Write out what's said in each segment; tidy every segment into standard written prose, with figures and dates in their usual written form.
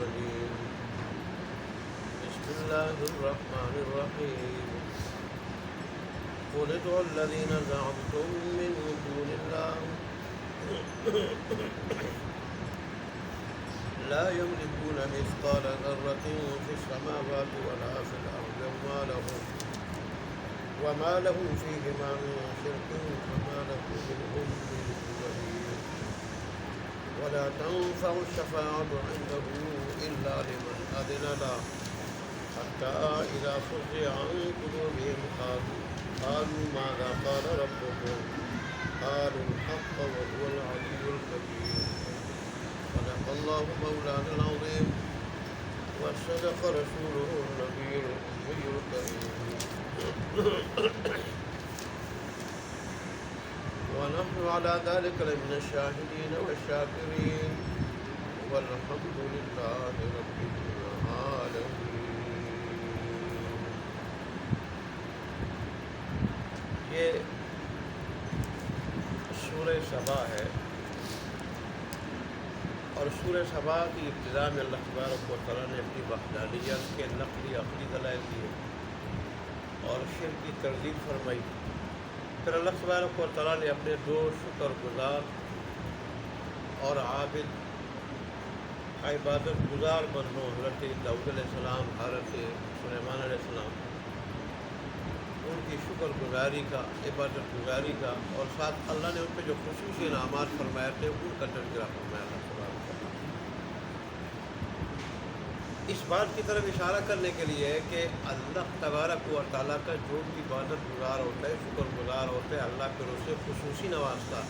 المرسلين بسم الله الرحمن الرحيم قل ادعوا الذين زعمتم من دون الله لا يملكون مثقال ذرة في السماوات ولا في الأرض وما له فيهما من شرك وما له منهم من ظهير ولا تنفع الشفاعة عنده إلا لمن أذن له حتى إذا فزع عن قلوبهم قالوا ماذا قال ربكم قالوا الحق وهو العلي الكبير صدق الله مولانا العظيم وصدق رسوله النبي الأمي الكريم ونحن على ذلك لمن الشاهدين والشاكرين والحمد لله رب العالمين. یہ سورہ سبا ہے اور سورہ سبا کی ابتدا میں اللہ تبارک و تعالیٰ نے اپنی وحدانیت کے نقلی عقلی دلائل دیے اور شرک کی تردید فرمائی. پھر اللہ تبارک و تعالیٰ نے اپنے دو شکر گزار اور عابد عبادت گزار بندوں حضرت داؤد علیہ السلام، حضرت سلیمان علیہ السلام، ان کی شکر گزاری کا، عبادت گزاری کا، اور ساتھ اللہ نے ان پہ جو خصوصی انعامات فرمائے تھے ان کا تذکرہ فرمایا اللہ تبارک و تعالیٰ. اس بات کی طرف اشارہ کرنے کے لیے کہ اللہ تبارک و تعالیٰ کا جو بھی عبادت گزار ہوتا ہے، شکر گزار ہوتا ہے، اللہ پھر اسے خصوصی نوازتا ہے،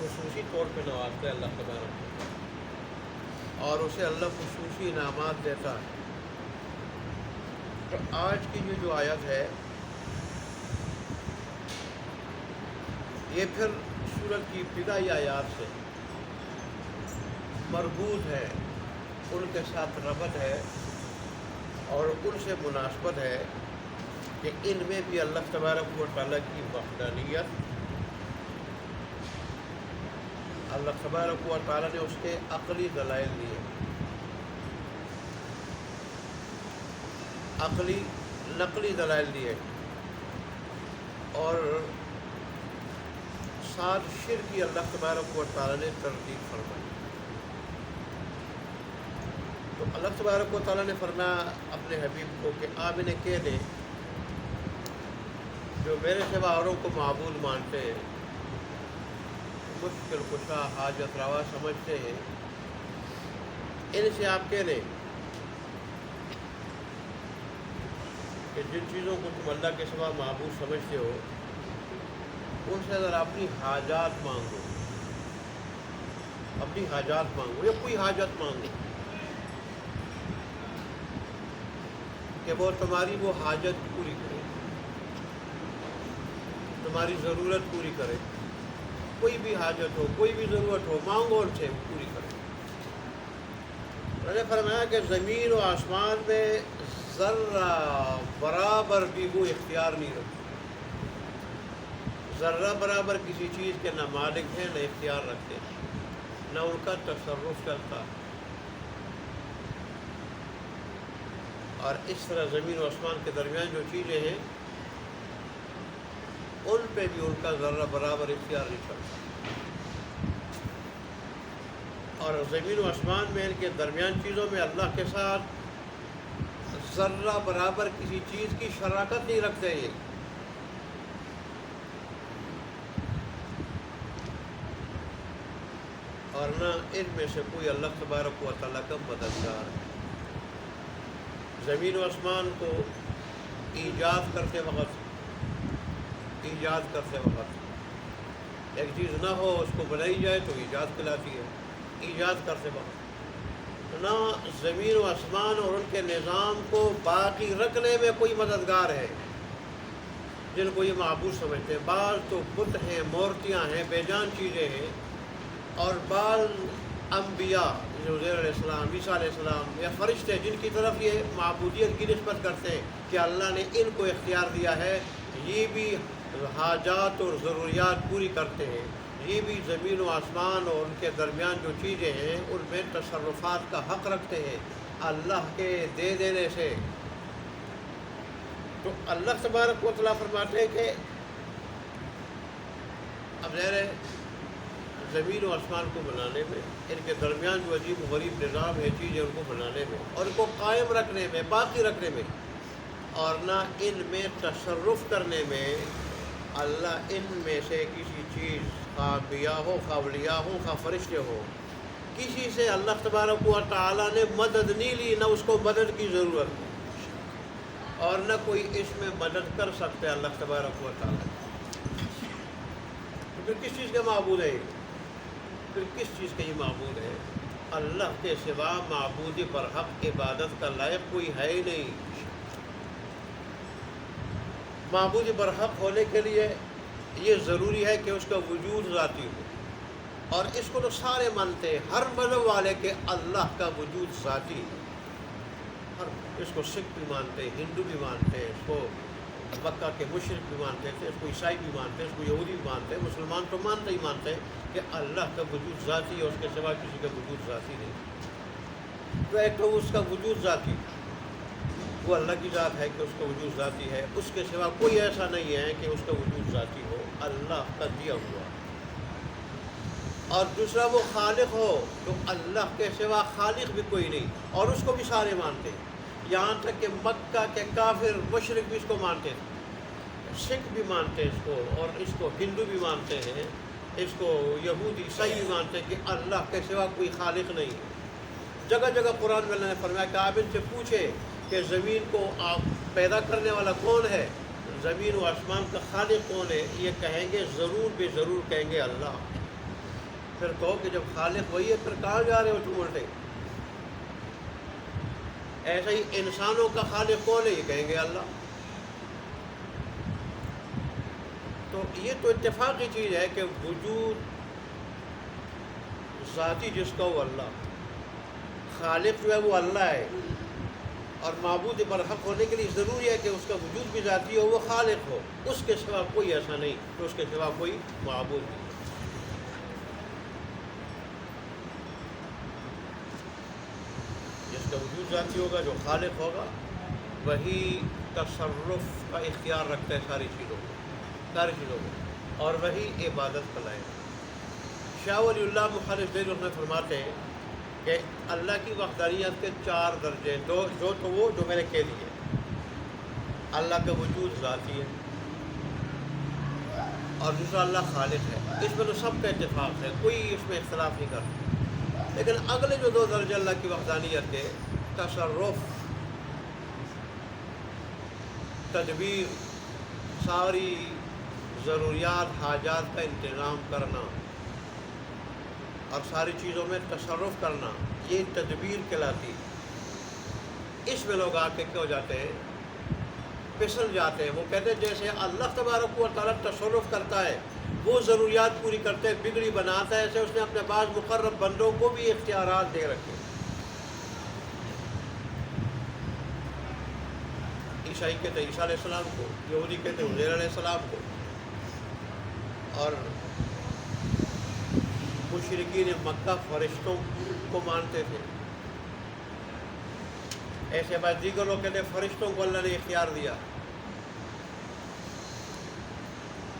خصوصی طور پہ نوازتا ہے اللہ تبارک و تعالیٰ، اور اسے اللہ خصوصی انعامات دیتا ہے. تو آج کی جو آیت ہے یہ پھر سورت کی ابتدائی آیات سے مربوط ہے، ان کے ساتھ ربط ہے اور ان سے مناسبت ہے کہ ان میں بھی اللہ تبارک و تعالیٰ کی وحدانیت، اللہ تبارک و تعالیٰ نے اس کے عقلی دلائل دیے، عقلی نقلی دلائل دیے، اور ساتھ شرک کی اللہ تبارک و تعالیٰ نے تردید فرمائی. تو اللہ تبارک و تعالیٰ نے فرمایا اپنے حبیب کو کہ آپ انہیں کہہ دیں جو میرے سوا اوروں کو معبود مانتے ہیں، مشکل کشا حاجت روا سمجھتے ہیں، ان سے آپ کہہ دیں کہ جن چیزوں کو تم اللہ کے سوا معبود سمجھتے ہو ان سے ذرا اپنی حاجات مانگو، اپنی حاجات مانگو یا کوئی حاجت مانگو کہ وہ تمہاری وہ حاجت پوری کرے، تمہاری ضرورت پوری کرے. کوئی بھی حاجت ہو، کوئی بھی ضرورت ہو، مانگو ان سے پوری کرے. انہوں نے فرمایا کہ زمین و آسمان میں ذرہ برابر بھی وہ اختیار نہیں رکھتے، ذرہ برابر کسی چیز کے نہ مالک ہیں نہ اختیار رکھتے، نہ ان کا تصرف چلتا. اور اس طرح زمین و آسمان کے درمیان جو چیزیں ہیں ان پہ بھی ان کا ذرہ برابر اختیار نہیں چلتا. اور زمین و آسمان میں ان کے درمیان چیزوں میں اللہ کے ساتھ ذرہ برابر کسی چیز کی شراکت نہیں رکھتے یہ. اور نہ ان میں سے کوئی اللہ تبارک و تعالیٰ کا مددگار ہے. زمین و آسمان کو ایجاد کرتے وقت ایک چیز نہ ہو اس کو بنائی جائے تو ایجاد کہلاتی ہے. ایجاد کرتے وقت نہ زمین و آسمان اور ان کے نظام کو باقی رکھنے میں کوئی مددگار ہے جن کو یہ معبود سمجھتے ہیں. بعض تو بت ہیں، مورتیاں ہیں، بے جان چیزیں ہیں، اور بعض انبیاء عزیر علیہ السلام، عیسیٰ علیہ السلام یا فرشتے جن کی طرف یہ معبودیت کی نسبت کرتے ہیں کہ اللہ نے ان کو اختیار دیا ہے، یہ بھی حاجات اور ضروریات پوری کرتے ہیں. یہ بھی زمین و آسمان اور ان کے درمیان جو چیزیں ہیں ان میں تصرفات کا حق رکھتے ہیں اللہ کے دے دینے سے۔ تو اللہ تبارک و تعالیٰ فرماتے ہیں کہ اب ظاہر ہے زمین و آسمان کو بنانے میں، ان کے درمیان جو عجیب و غریب نظام ہے چیزیں ان کو بنانے میں اور ان کو قائم رکھنے میں، باقی رکھنے میں، اور نہ ان میں تصرف کرنے میں اللہ ان میں سے کسی چیز خواہ انبیاء ہو، خواہ اولیاء ہو، خواہ فرشتے ہو، کسی سے اللہ تبارک و تعالیٰ نے مدد نہیں لی، نہ اس کو مدد کی ضرورت اور نہ کوئی اس میں مدد کر سکتے اللہ تبارک و تعالیٰ۔ تو پھر کس چیز کا معبود ہے یہ؟ پھر کس چیز کا یہ معبود ہے؟ اللہ کے سوا معبود برحق عبادت کا لائق کوئی ہے ہی نہیں۔ معبود برحق ہونے کے لیے یہ ضروری ہے کہ اس کا وجود ذاتی ہو، اور اس کو تو سارے مانتے ہیں، ہر مذہب والے کہ اللہ کا وجود ذاتی ہے۔ اس کو سکھ بھی مانتے ہیں، ہندو بھی مانتے ہیں، اس کو مکہ کے مشرک بھی مانتے تھے، اس کو عیسائی بھی مانتے ہیں، اس کو یہودی بھی مانتے ہیں، مسلمان تو مانتے ہی مانتے ہیں کہ اللہ کا وجود ذاتی ہے، اس کے سوا کسی کا وجود ذاتی نہیں۔ تو ایک تو اس کا وجود ذاتی، وہ اللہ کی ذات ہے کہ اس کا وجود ذاتی ہے، اس کے سوا کوئی ایسا نہیں ہے کہ اس کا وجود ذاتی ہو، اللہ کا دیا ہوا۔ اور دوسرا وہ خالق ہو، تو اللہ کے سوا خالق بھی کوئی نہیں، اور اس کو بھی سارے مانتے ہیں، یہاں تک کہ مکہ کے کافر مشرک بھی اس کو مانتے ہیں، سکھ بھی مانتے ہیں اس کو، اور اس کو ہندو بھی مانتے ہیں، اس کو یہودی عیسائی بھی مانتے ہیں کہ اللہ کے سوا کوئی خالق نہیں ہے۔ جگہ جگہ قرآن میں اللہ نے فرمایا کہ آپ ان سے پوچھے کہ زمین کو آپ پیدا کرنے والا کون ہے، زمین و آسمان کا خالق کون ہے، یہ کہیں گے ضرور بے ضرور کہیں گے اللہ۔ پھر کہو کہ جب خالق وہی ہے پھر کہاں جا رہے ہو تم الٹے؟ ایسا ہی انسانوں کا خالق کون ہے، یہ کہیں گے اللہ۔ تو یہ تو اتفاقی چیز ہے کہ وجود ذاتی جس کا وہ اللہ، خالق جو ہے وہ اللہ ہے، اور معبود برحق ہونے کے لیے ضروری ہے کہ اس کا وجود بھی ذاتی ہو، وہ خالق ہو، اس کے سوا کوئی ایسا نہیں کہ اس کے سوا کوئی معبود نہیں۔ جس کا وجود ذاتی ہوگا، جو خالق ہوگا، وہی تصرف کا اختیار رکھتا ہے ساری چیزوں کو، اور وہی عبادت کا لائق۔ شاہ ولی اللہ مخالف دیر میں فرماتے ہیں کہ اللہ کی وحدانیت کے 4 درجے، جو میں نے کہہ دیے۔ اللہ کا وجود ذاتی ہے، اور دوسرا اللہ خالق ہے، اس میں تو سب کا اتفاق ہے، کوئی اس میں اختلاف نہیں کرتا۔ لیکن اگلے جو 2 درجے اللہ کی وحدانیت کے، تصرف، تدبیر، ساری ضروریات حاجات کا انتظام کرنا اور ساری چیزوں میں تصرف کرنا، یہ تدبیر کہلاتی۔ اس میں لوگ آ کے کیا ہو جاتے ہیں، پھسل جاتے ہیں۔ وہ کہتے ہیں جیسے اللہ تبارک و تعالیٰ تصرف کرتا ہے، وہ ضروریات پوری کرتے ہیں، بگڑی بناتا ہے، ایسے اس نے اپنے بعض مقرب بندوں کو بھی اختیارات دے رکھے۔ عیسائی کہتے ہیں عیسیٰ علیہ السلام کو، یہودی کہتے ہیں عزیر علیہ السلام کو، اور مشرکین مکہ فرشتوں کو مانتے تھے۔ ایسے بعد دیگر لوگ کہتے ہیں فرشتوں کو اللہ نے اختیار دیا۔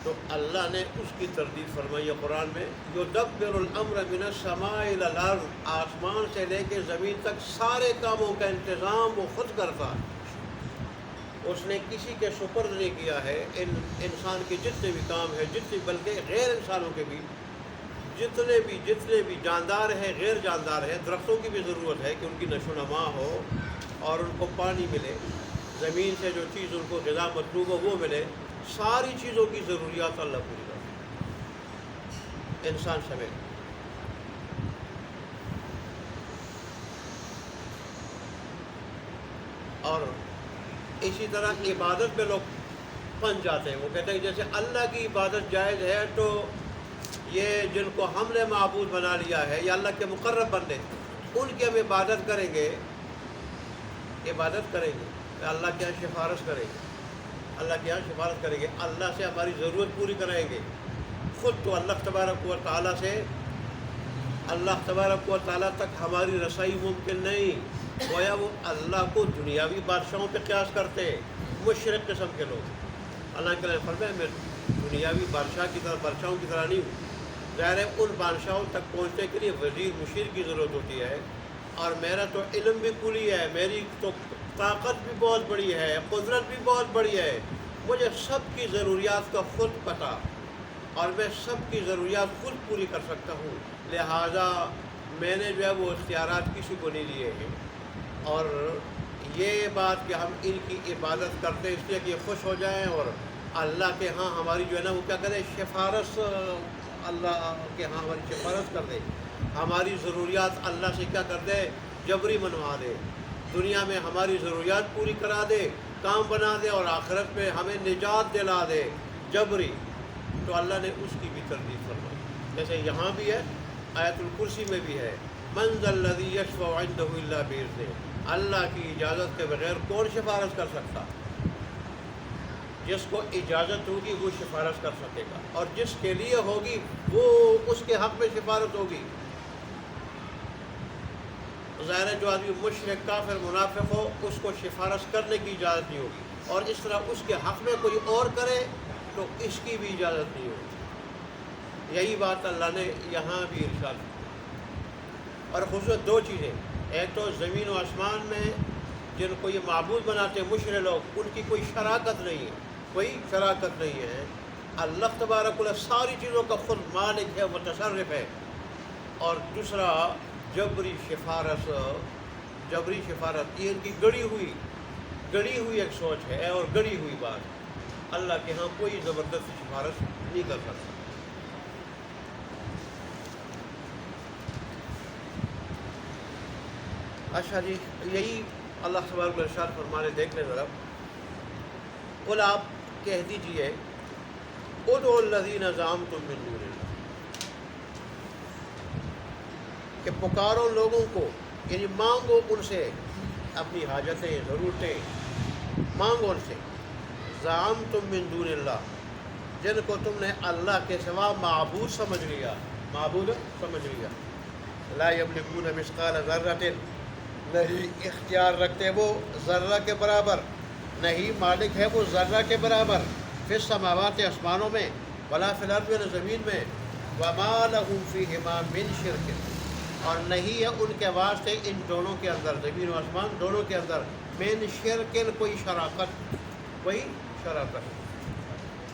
تو اللہ نے اس کی تردید فرمائی ہے قرآن میں، یدبر الامر من السماء الی الارض، آسمان سے لے کے زمین تک سارے کاموں کا انتظام وہ خود کرتا ہے۔ اس نے کسی کے سپرد نہیں کیا ہے۔ انسان کے جتنے بھی کام ہیں، بلکہ غیر انسانوں کے بھی جتنے بھی جاندار ہیں، غیر جاندار ہیں، درختوں کی بھی ضرورت ہے کہ ان کی نشو و نما ہو اور ان کو پانی ملے، زمین سے جو چیز ان کو غذا مطلوب ہو وہ ملے، ساری چیزوں کی ضروریات اللہ پوری کرتا، انسان سمیت۔ اور اسی طرح عبادت پہ لوگ پھنس جاتے ہیں۔ وہ کہتے ہیں جیسے اللہ کی عبادت جائز ہے تو یہ جن کو ہم نے معبود بنا لیا ہے یا اللہ کے مقرب بندے، ان کی ہم عبادت کریں گے، اللہ کے یہاں سفارش کریں گے، اللہ سے ہماری ضرورت پوری کرائیں گے، خود تو اللہ تبارک و تعالیٰ سے، اللہ تبارک و تعالیٰ تک ہماری رسائی ممکن نہیں، گویا وہ اللہ کو دنیاوی بادشاہوں پہ قیاس کرتے، مشرک قسم کے لوگ۔ اللہ کے فرمایا میں دنیاوی بادشاہوں کی طرح نہیں ہوں۔ ظاہر ہے ان بادشاہوں تک پہنچنے کے لیے وزیر مشیر کی ضرورت ہوتی ہے، اور میرا تو علم بھی کلی ہے، میری تو طاقت بھی بہت بڑی ہے، قدرت بھی بہت بڑی ہے، مجھے سب کی ضروریات کا خود پتہ، اور میں سب کی ضروریات خود پوری کر سکتا ہوں، لہٰذا میں نے جو ہے وہ اختیارات کسی کو نہیں دیے ہیں۔ اور یہ بات کہ ہم ان کی عبادت کرتے ہیں اس لیے کہ یہ خوش ہو جائیں، اور اللہ کے ہاں ہماری جو ہے نا وہ کیا کرے، سفارش، اللہ کے ہاں ہماری سفارش کر دے، ہماری ضروریات اللہ سے کیا کر دے، جبری منوا دے، دنیا میں ہماری ضروریات پوری کرا دے، کام بنا دے، اور آخرت میں ہمیں نجات دلا دے جبری، تو اللہ نے اس کی بھی تردید فرمائی۔ جیسے یہاں بھی ہے، آیت الکرسی میں بھی ہے، من ذا الذی یشفع عندہ الا بإذنہ، اللہ کی اجازت کے بغیر کون سفارش کر سکتا؟ جس کو اجازت ہوگی وہ سفارش کر سکے گا، اور جس کے لیے ہوگی وہ اس کے حق میں سفارش ہوگی۔ ظاہر ہے جو آدمی مشرک کافر منافق ہو اس کو سفارش کرنے کی اجازت نہیں ہوگی، اور اس طرح اس کے حق میں کوئی اور کرے تو اس کی بھی اجازت نہیں ہوگی۔ یہی بات اللہ نے یہاں بھی ارشاد کی۔ اور خصوصاً دو چیزیں، ایک تو زمین و آسمان میں جن کو یہ معبود بناتے ہیں مشرک لوگ، ان کی کوئی شراکت نہیں ہے، کوئی شراکت نہیں ہے۔ اللہ تبارک و تعالیٰ ساری چیزوں کا خود مالک ہے، متصرف ہے۔ اور دوسرا جبری سفارش، یہ ان کی گڑی ہوئی ایک سوچ ہے اور گڑی ہوئی بات، اللہ کے ہاں کوئی زبردستی سفارش نہیں کر سکتا۔ اچھا جی، یہی اللہ تبارک و تعالیٰ ارشاد فرمانے، دیکھ لیں ذرا، قل آپ کہہ دیجئے، ادعوا الذین زعمتم من دون اللہ، کہ پکارو لوگوں کو، یعنی مانگو ان سے اپنی حاجتیں، ضرورتیں مانگو ان سے، زعمتم من دون اللہ، جن کو تم نے اللہ کے سوا معبود سمجھ لیا، لا یملکون مثقال ذرۃ، نہیں اختیار رکھتے وہ ذرہ کے برابر، نہیں مالک ہے وہ ذرہ کے برابر، فی السماوات آسمانوں میں، ولا فی الارض زمین میں، وما لہم فیہما من شرک، اور نہیں ہے ان کے واسطے ان دونوں کے اندر، زمین و آسمان دونوں کے اندر، من شرکن کوئی شراکت،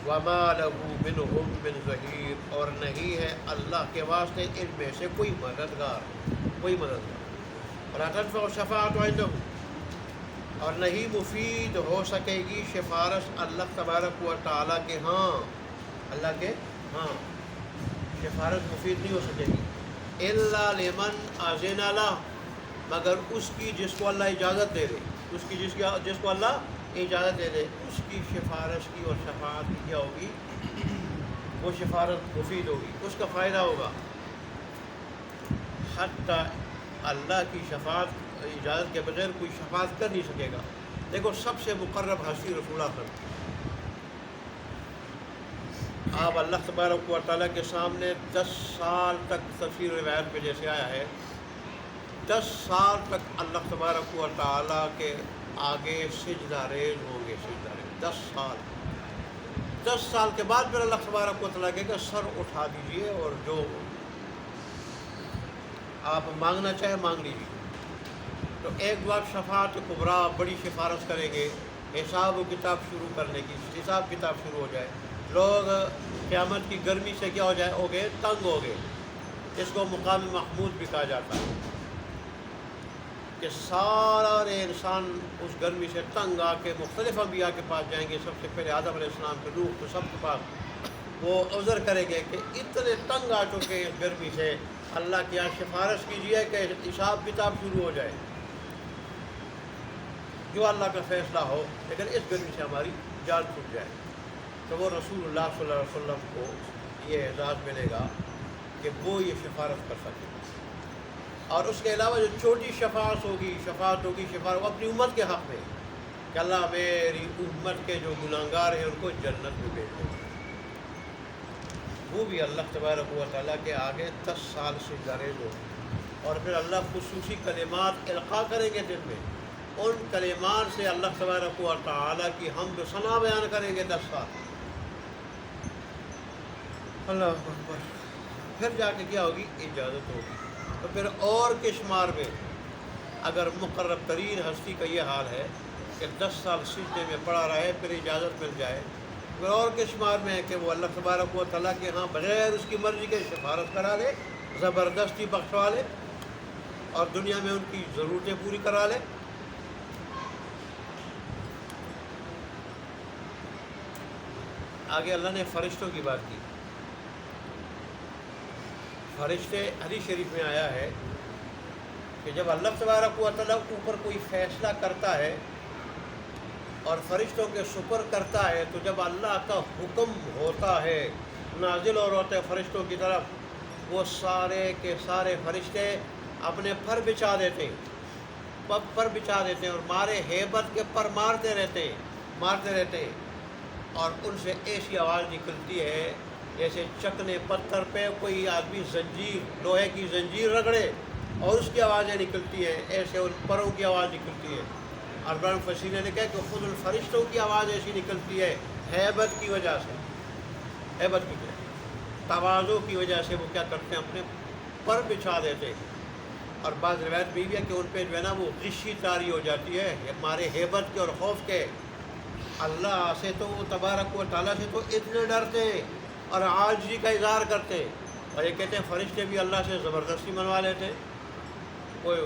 وما لہ منہم من ظہیر، اور نہیں ہے اللہ کے واسطے ان میں سے کوئی مددگار، ولا تنفع الشفاعۃ عنده، اور نہیں مفید ہو سکے گی سفارش اللہ تبارک و تعالیٰ کے ہاں، اللہ کے ہاں سفارش مفید نہیں ہو سکے گی، الا لمن اذن لہ، مگر اس کی جس کو اللہ اجازت دے دے، جس کو اللہ اجازت دے دے، اس کی سفارش کی اور شفاعت کی کیا ہوگی، وہ سفارت مفید ہوگی، اس کا فائدہ ہوگا۔ حتیٰ اللہ کی شفاعت اجازت کے بغیر کوئی شفاعت کر نہیں سکے گا۔ دیکھو سب سے مقرب ہستی رسول اللہ صلی اللہ علیہ وسلم، آپ اللہ تبارک و تعالیٰ کے سامنے 10 سال تک، تفسیر روایت میں جیسے آیا ہے، 10 سال تک اللہ تبارک و تعالیٰ کے آگے سجدہ ریز ہوں گے، 10 سال کے بعد پھر اللہ تبارک و تعالیٰ کہے گا سر اٹھا دیجئے اور جو آپ مانگنا چاہے مانگ لیجیے۔ تو ایک بار شفاعت کبریٰ، بڑی سفارش کریں گے، حساب و کتاب شروع کرنے کی، حساب کتاب شروع ہو جائے، لوگ قیامت کی گرمی سے کیا ہو گئے، تنگ ہو گئے، اس کو مقام محمود بھی کہا جاتا ہے، کہ سارے انسان اس گرمی سے تنگ آ کے مختلف انبیاء کے پاس جائیں گے، سب سے پہلے آدم علیہ السلام کے نوح، تو سب کے پاس وہ عذر کریں گے کہ اتنے تنگ آ چکے اس گرمی سے، اللہ کی یہاں سفارش کیجیے کہ حساب کتاب شروع ہو جائے، جو اللہ کا فیصلہ ہو، لیکن اس گرمی سے ہماری جان چھوٹ جائے۔ تو وہ رسول اللہ صلی اللہ علیہ وسلم کو یہ اعزاز ملے گا کہ وہ یہ سفارش کر سکے، اور اس کے علاوہ جو چھوٹی شفاعت ہوگی وہ اپنی امت کے حق میں، کہ اللہ میری امت کے جو گناہگار ہیں ان کو جنت میں بھیج دے، وہ بھی اللہ تبارک و تعالیٰ کے آگے 10 سال سے گریز ہو، اور پھر اللہ خصوصی کلمات القاء کریں گے دل میں، ان کلمات سے اللہ تبارک و تعالیٰ کی حمد و ثنا بیان کریں گے 10 سال۔ اللہ اکبر۔ پھر جا کے کیا ہوگی؟ اجازت ہوگی۔ تو پھر اور کے شمار میں اگر مقرب ترین ہستی کا یہ حال ہے کہ 10 سال سجدے میں پڑا رہے پھر اجازت مل جائے، پھر اور کے شمار میں ہے کہ وہ اللہ تبارک و تعالیٰ کے ہاں بغیر اس کی مرضی کے سفارت کرا لے، زبردستی بخشوا لے، اور دنیا میں ان کی ضرورتیں پوری کرا لے۔ آگے اللہ نے فرشتوں کی بات کی۔ فرشتے، حدیث شریف میں آیا ہے کہ جب اللہ تبارک و تعالیٰ اوپر کوئی فیصلہ کرتا ہے اور فرشتوں کے سپر کرتا ہے، تو جب اللہ کا حکم ہوتا ہے نازل اور ہوتا ہے فرشتوں کی طرف، وہ سارے کے سارے فرشتے اپنے پر بچھا دیتے ہیں، پر بچھا دیتے ہیں، اور مارے ہیبت کے پر مارتے رہتے ہیں، اور ان سے ایسی آواز نکلتی ہے جیسے چکنے پتھر پہ کوئی آدمی زنجیر، لوہے کی زنجیر رگڑے اور اس کی آوازیں نکلتی ہیں، ایسے ان پروں کی آواز نکلتی ہے۔ اربان فصیر نے کہا کہ خود الفرشتوں کی آواز ایسی نکلتی ہے ہیبت کی وجہ سے، ہیبت کی وجہ سے، تواضع کی وجہ سے وہ کیا کرتے ہیں، اپنے پر بچھا دیتے ہیں۔ اور بعض روایت بھی ہے کہ ان پہ جو ہے نا وہ غشی طاری ہو جاتی ہے ہمارے ہیبت کے اور خوف کے۔ اللہ سے تو وہ تبارک و تعالیٰ سے تو اتنے ڈرتے ہیں اور عاجزی کا اظہار کرتے ہیں، اور یہ کہتے ہیں فرشتے بھی اللہ سے زبردستی منوا لیتے ہیں، کوئی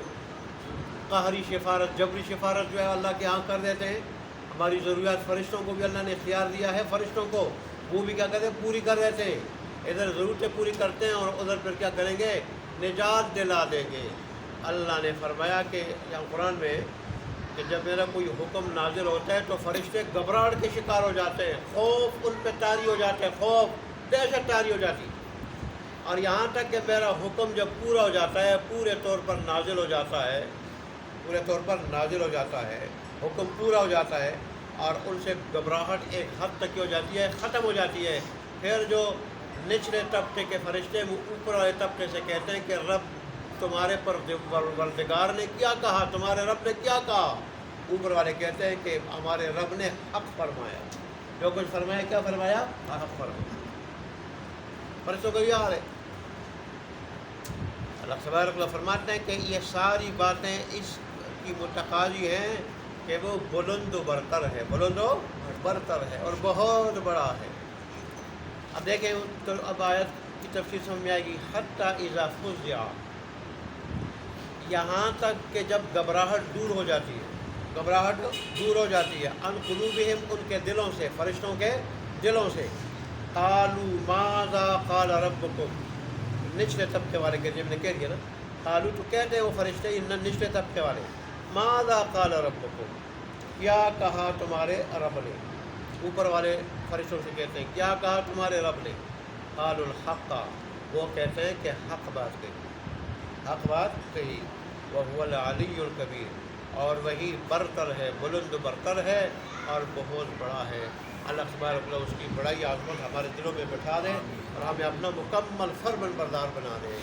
قہری سفارت، جبری سفارت جو ہے اللہ کے ہاں کر دیتے ہیں۔ ہماری ضروریات فرشتوں کو بھی اللہ نے اختیار دیا ہے، فرشتوں کو وہ بھی کیا کہتے ہیں، پوری کر دیتے ہیں۔ ادھر ضرورتیں پوری کرتے ہیں اور ادھر پھر کیا کریں گے، نجات دلا دیں گے۔ اللہ نے فرمایا کہ یا قرآن میں کہ جب میرا کوئی حکم نازل ہوتا ہے تو فرشتے گھبراہٹ کے شکار ہو جاتے ہیں، خوف ان پہ طاری ہو جاتے ہیں، خوف، دہشت طاری ہو جاتی۔ اور یہاں تک کہ میرا حکم جب پورا ہو جاتا ہے، پورے طور پر نازل ہو جاتا ہے، پورے طور پر نازل ہو جاتا ہے، حکم پورا ہو جاتا ہے، اور ان سے گھبراہٹ ایک حد تک ہو جاتی ہے، ختم ہو جاتی ہے۔ پھر جو نچلے طبقے کے فرشتے وہ اوپر والے طبقے سے کہتے ہیں کہ رب تمہارے پروردگار نے کیا کہا، تمہارے رب نے کیا کہا؟ اوپر والے کہتے ہیں کہ ہمارے رب نے حق فرمایا، جو کچھ فرمایا، کیا فرمایا؟ حق فرمایا۔ فرشتوں کا یہ حال ہے۔ اللہ تبارک و تعالیٰ فرماتے ہیں کہ یہ ساری باتیں اس کی متقاضی ہیں کہ وہ بلند و برتر ہے، بلند و برتر ہے اور بہت بڑا ہے۔ اب دیکھیں تو اب آیت کی تفسیر سمجھ میں آئے گی۔ حتیٰ اذا فزع، یہاں تک کہ جب گھبراہٹ دور ہو جاتی ہے، گھبراہٹ دور ہو جاتی ہے، ان قلوبہم، ان کے دلوں سے، فرشتوں کے دلوں سے، قالوا ماذا قال ربکم، نچلے طبقے والے کے جب نے کہہ دیا نا، قالوا تو کہتے ہیں وہ فرشتے ان نچلے طبقے والے، ماذا قال ربکم، کیا کہا تمہارے رب نے، اوپر والے فرشتوں سے کہتے ہیں کیا کہا تمہارے رب نے، قالوا الحق، وہ کہتے ہیں کہ حق بات کہی، حق بات کہی، وهو العلی الکبیر، اور وہی برتر ہے، بلند برتر ہے اور بہت بڑا ہے۔ اللہ تبارک و تعالیٰ اس کی بڑائی عظمت ہمارے دلوں میں بٹھا دے اور ہمیں اپنا مکمل فرمان بردار بنا دے۔